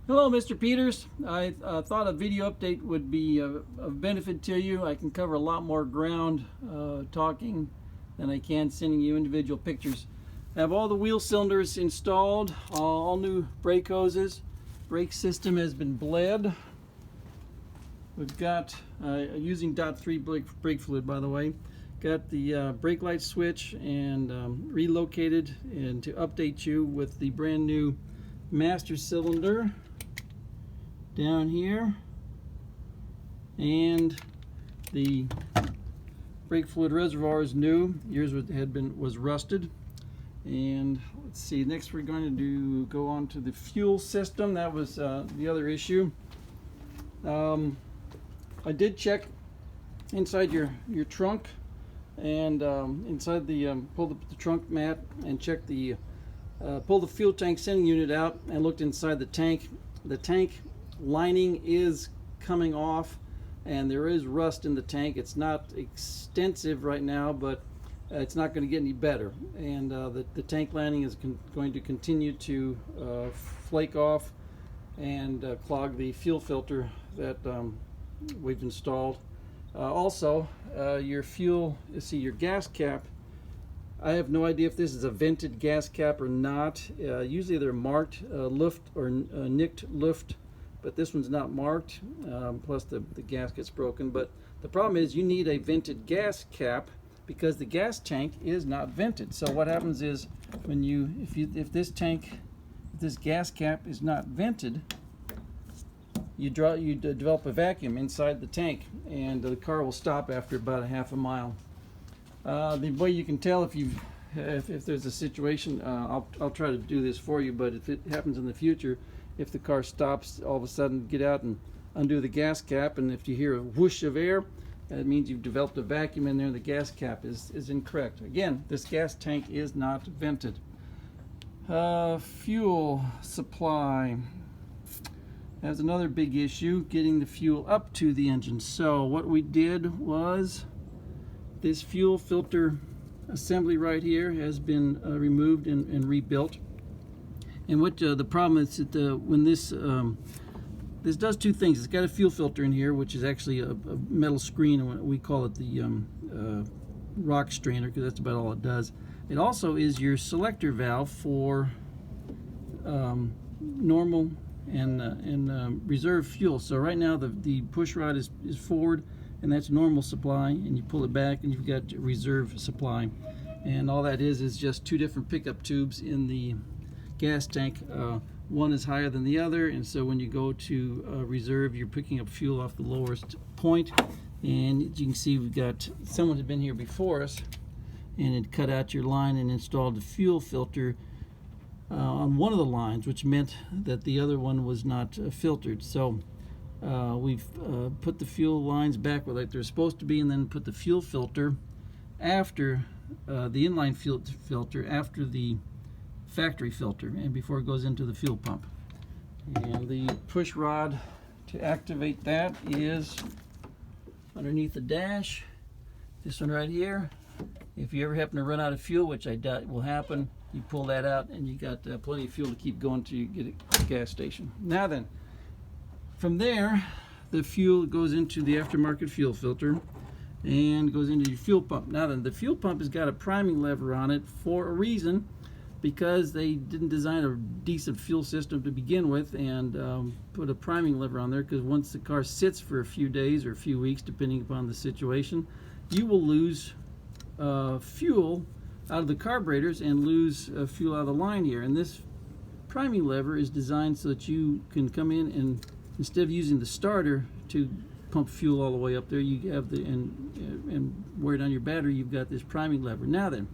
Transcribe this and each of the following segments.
Hello, Mr. Peters. I thought a video update would be of benefit to you. I can cover a lot more ground talking than I can sending you individual pictures. I have all the wheel cylinders installed, all new brake hoses. Brake system has been bled. We've got, using DOT 3 brake fluid, by the way, got the brake light switch and relocated, and to update you with the brand new master cylinder down here, and the brake fluid reservoir is new. Yours was rusted. And let's see, next we're going to go on to the fuel system. That was the other issue. I did check inside your trunk, and inside the pull the trunk mat and check the pull the fuel tank sending unit out and looked inside the tank. The tank lining is coming off, and there is rust in the tank. It's not extensive right now, but it's not going to get any better. And the tank lining is going to continue to flake off and clog the fuel filter that we've installed. Also, your your gas cap, I have no idea if this is a vented gas cap or not. Usually they're marked luft or nicked luft, but this one's not marked, plus the gasket's broken. But the problem is you need a vented gas cap because the gas tank is not vented. So what happens is when if this gas cap is not vented, you develop a vacuum inside the tank, and the car will stop after about a half a mile. The way you can tell if there's a situation, I'll try to do this for you, but if it happens in the future, if the car stops, all of a sudden get out and undo the gas cap, and if you hear a whoosh of air, that means you've developed a vacuum in there and the gas cap is incorrect. Again, this gas tank is not vented. Fuel supply. That's another big issue, getting the fuel up to the engine. So what we did was, this fuel filter assembly right here has been removed and rebuilt. And what the problem is that when this does two things. It's got a fuel filter in here, which is actually a metal screen, and we call it the rock strainer, because that's about all it does. It also is your selector valve for normal and reserve fuel. So right now the push rod is forward, and that's normal supply, and you pull it back and you've got reserve supply. And all that is just two different pickup tubes in the gas tank. One is higher than the other, and so when you go to reserve, you're picking up fuel off the lowest point. And as you can see, we've got someone had been here before us and had cut out your line and installed a fuel filter on one of the lines, which meant that the other one was not filtered. So we've put the fuel lines back like they're supposed to be, and then put the fuel filter after the inline fuel filter after the factory filter, and before it goes into the fuel pump. And the push rod to activate that is underneath the dash, this one right here. If you ever happen to run out of fuel, which I doubt will happen, you pull that out and you got plenty of fuel to keep going till you get a gas station. Now then, from there the fuel goes into the aftermarket fuel filter and goes into your fuel pump. Now then, the fuel pump has got a priming lever on it for a reason, because they didn't design a decent fuel system to begin with, and put a priming lever on there, because once the car sits for a few days or a few weeks, depending upon the situation, you will lose fuel out of the carburetors and lose fuel out of the line here. And this priming lever is designed so that you can come in, and instead of using the starter to pump fuel all the way up there, you have and wear it on your battery, you've got this priming lever. Now then,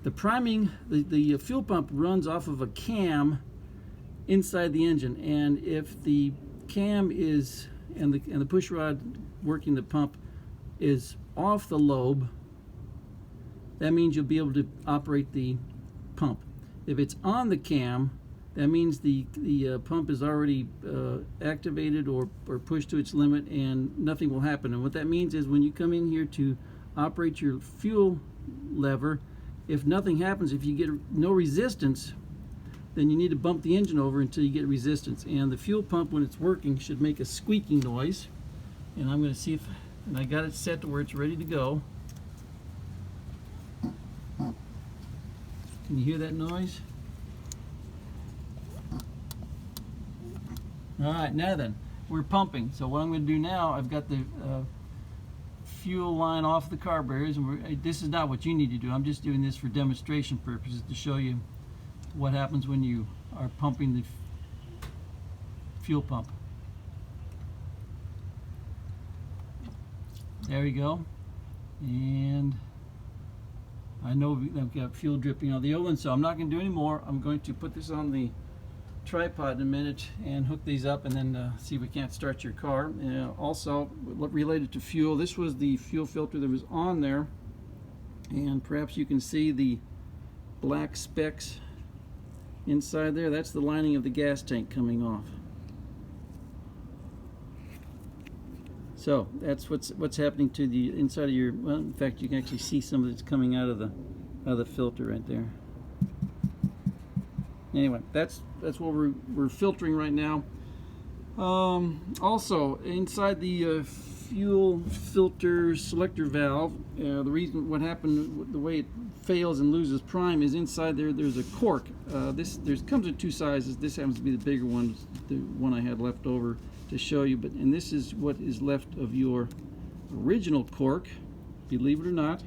the priming, the fuel pump runs off of a cam inside the engine, and if the cam is and the push rod working the pump is off the lobe, that means you'll be able to operate the pump. If it's on the cam, that means the pump is already activated or pushed to its limit, and nothing will happen. And what that means is, when you come in here to operate your fuel lever, if nothing happens, if you get no resistance, then you need to bump the engine over until you get resistance. And the fuel pump, when it's working, should make a squeaking noise. And I'm going to see if, and I got it set to where it's ready to go. Can you hear that noise? All right, now then, we're pumping. So what I'm going to do now, I've got the fuel line off the carburetors, and this is not what you need to do. I'm just doing this for demonstration purposes to show you what happens when you are pumping the fuel pump. There we go. And I know I've got fuel dripping on the oven, so I'm not going to do any more. I'm going to put this on the tripod in a minute and hook these up, and then see if we can't start your car. Also, related to fuel, this was the fuel filter that was on there, and perhaps you can see the black specks inside there. That's the lining of the gas tank coming off. So that's what's happening to the inside of your, well, in fact, you can actually see some of it's coming out of the filter right there. Anyway, that's what we're filtering right now. Also, inside the fuel filter selector valve, the reason what happened, the way it fails and loses prime, is inside there's a cork. This comes in two sizes. This happens to be the bigger one, the one I had left over to show you. And this is what is left of your original cork, believe it or not.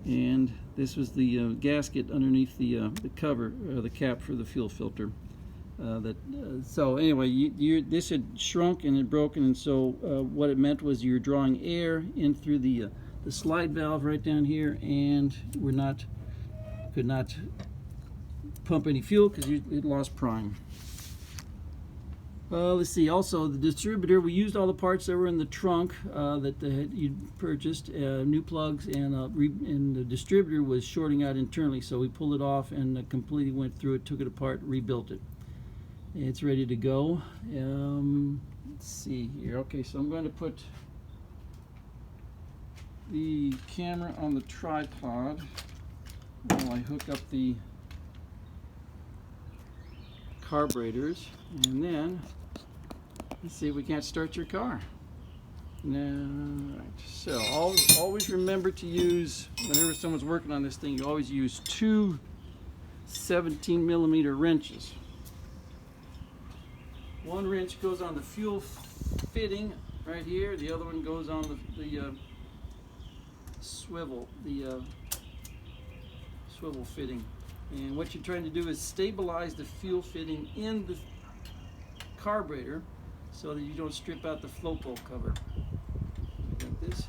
And this was the gasket underneath the cover, the cap for the fuel filter. So anyway, this had shrunk and had broken, and so what it meant was you're drawing air in through the slide valve right down here, and could not pump any fuel because it lost prime. Let's see, also the distributor, we used all the parts that were in the trunk that you purchased, new plugs, and the distributor was shorting out internally, so we pulled it off and completely went through it, took it apart, rebuilt it. It's ready to go. Let's see here. Okay, so I'm going to put the camera on the tripod while I hook up the carburetors, and then let's see if we can't start your car. Now, right. So always remember to use, whenever someone's working on this thing, you always use two 17mm wrenches. One wrench goes on the fuel fitting right here. The other one goes on the swivel fitting. And what you're trying to do is stabilize the fuel fitting in the carburetor so that you don't strip out the flow pole cover. Like this.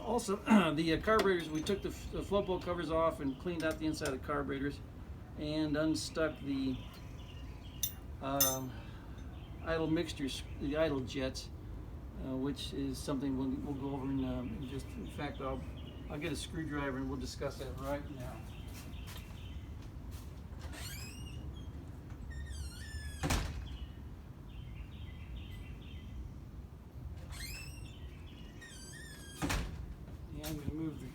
Also, the carburetors, we took the flow pole covers off and cleaned out the inside of the carburetors and unstuck the idle mixtures, the idle jets, which is something we'll go over in just. In fact, I'll get a screwdriver and we'll discuss that right now. And I'm going to move the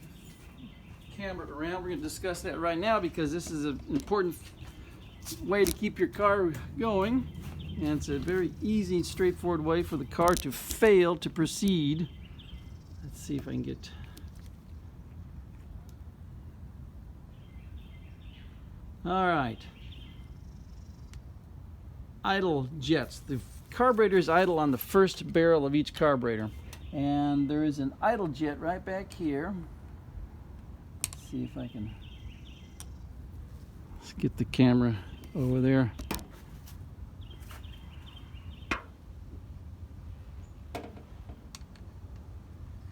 camera around. We're going to discuss that right now because this is an important way to keep your car going, and it's a very easy and straightforward way for the car to fail to proceed. Let's see if I can get. All right. Idle jets. The carburetor is idle on the first barrel of each carburetor, and there is an idle jet right back here. Let's see if I can. Let's get the camera over there.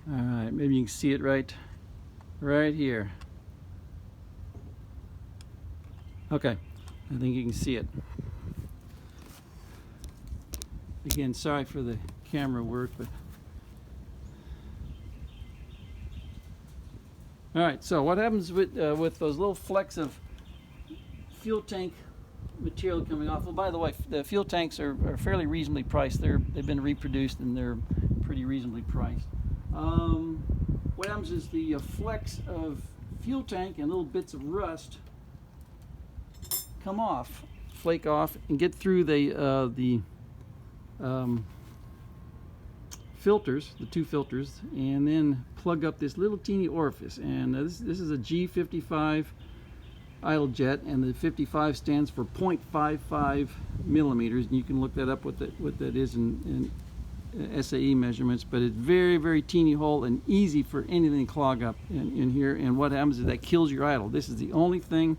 All right, maybe you can see it right here. Okay, I think you can see it. Again, sorry for the camera work, but all right. So what happens with those little flecks of fuel tank material coming off? Well, by the way, the fuel tanks are fairly reasonably priced. They've been reproduced and they're pretty reasonably priced. What happens is the flecks of fuel tank and little bits of rust come off, flake off, and get through the filters, the two filters, and then plug up this little teeny orifice. And this is a G55 idle jet, and the 55 stands for 0.55 millimeters, and you can look that up what that is in SAE measurements. But it's very, very teeny hole and easy for anything to clog up in here. And what happens is that kills your idle. This is the only thing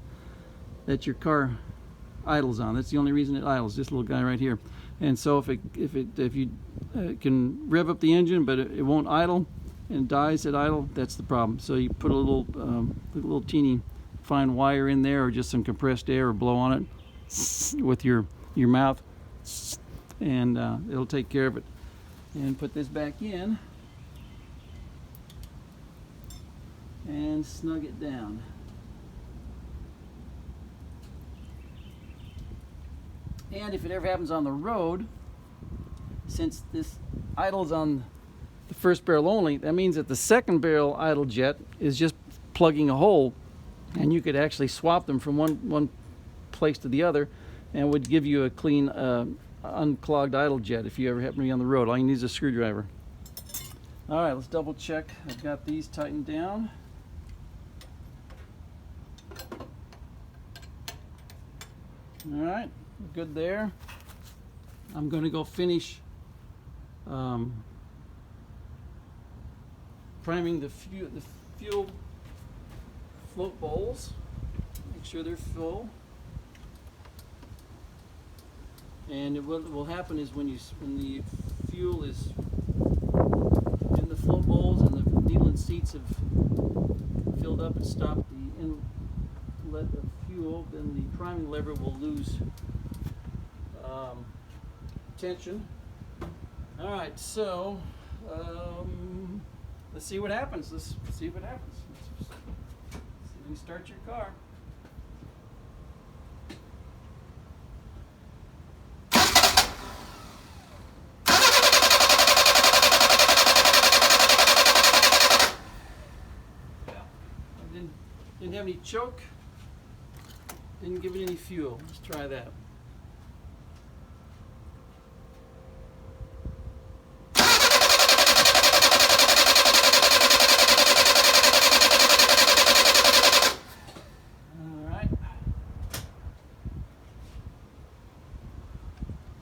that your car idles on. That's the only reason it idles, this little guy right here. And so if you can rev up the engine but it won't idle and dies at idle, that's the problem. So you put a little teeny fine wire in there, or just some compressed air, or blow on it with your mouth, and it'll take care of it. And put this back in and snug it down. And if it ever happens on the road, since this idles on the first barrel only, that means that the second barrel idle jet is just plugging a hole, and you could actually swap them from one place to the other, and would give you a clean unclogged idle jet if you ever happen to be on the road. All you need is a screwdriver. All right, let's double check. I've got these tightened down. All right, good there. I'm going to go finish priming the fuel float bowls. Make sure they're full. And what will happen is when the fuel is in the float bowls and the needle and seats have filled up and stopped the inlet of fuel, then the priming lever will lose tension. All right, so let's see what happens. Let's see what happens. Let's see if you start your car. Didn't have any choke, didn't give it any fuel. Let's try that. Alright.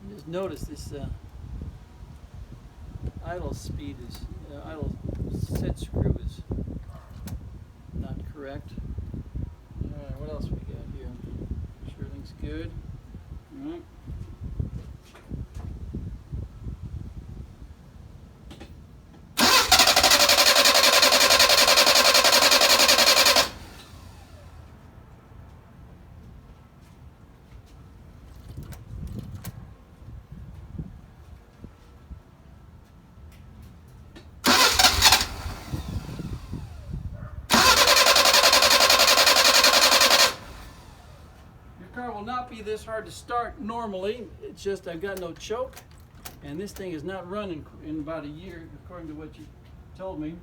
Just notice this idle speed is, idle set screw is not correct. Alright, what else we got here? Sure everything's good. Alright. Car will not be this hard to start normally. It's just I've got no choke, and this thing is not running in about a year, according to what you told me.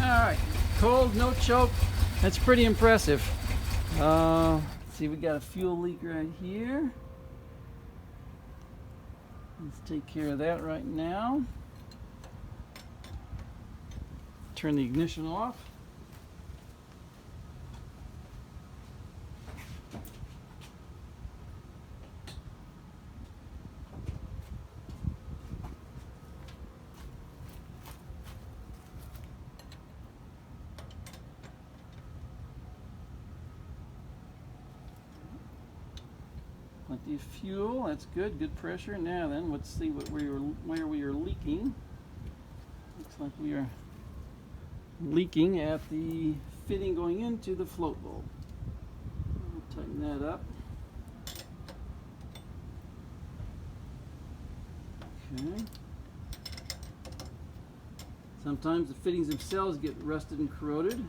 Alright, cold, no choke. That's pretty impressive. Let's see, we got a fuel leak right here. Let's take care of that right now. Turn the ignition off. Plenty of fuel, that's good, good pressure. Now then, let's see where we are leaking. Looks like we are leaking at the fitting going into the float bowl. I'll tighten that up. Okay. Sometimes the fittings themselves get rusted and corroded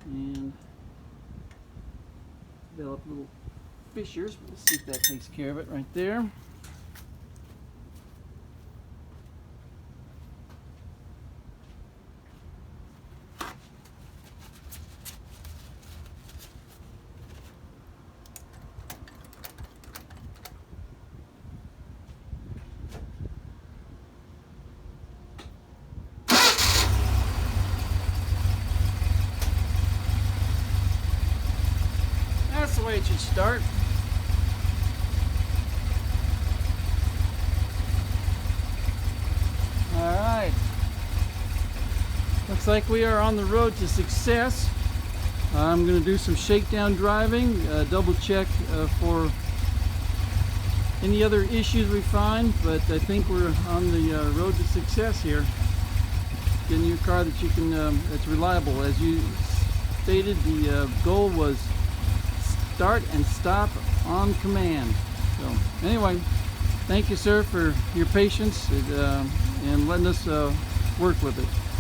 and develop little fissures. Let's see if that takes care of it right there. That's the way it should start. Alright. Looks like we are on the road to success. I'm going to do some shakedown driving, double check for any other issues we find, but I think we're on the road to success here. Getting you a car that you can, that's reliable. As you stated, the goal was start and stop on command. So anyway, thank you, sir, for your patience and letting us work with it.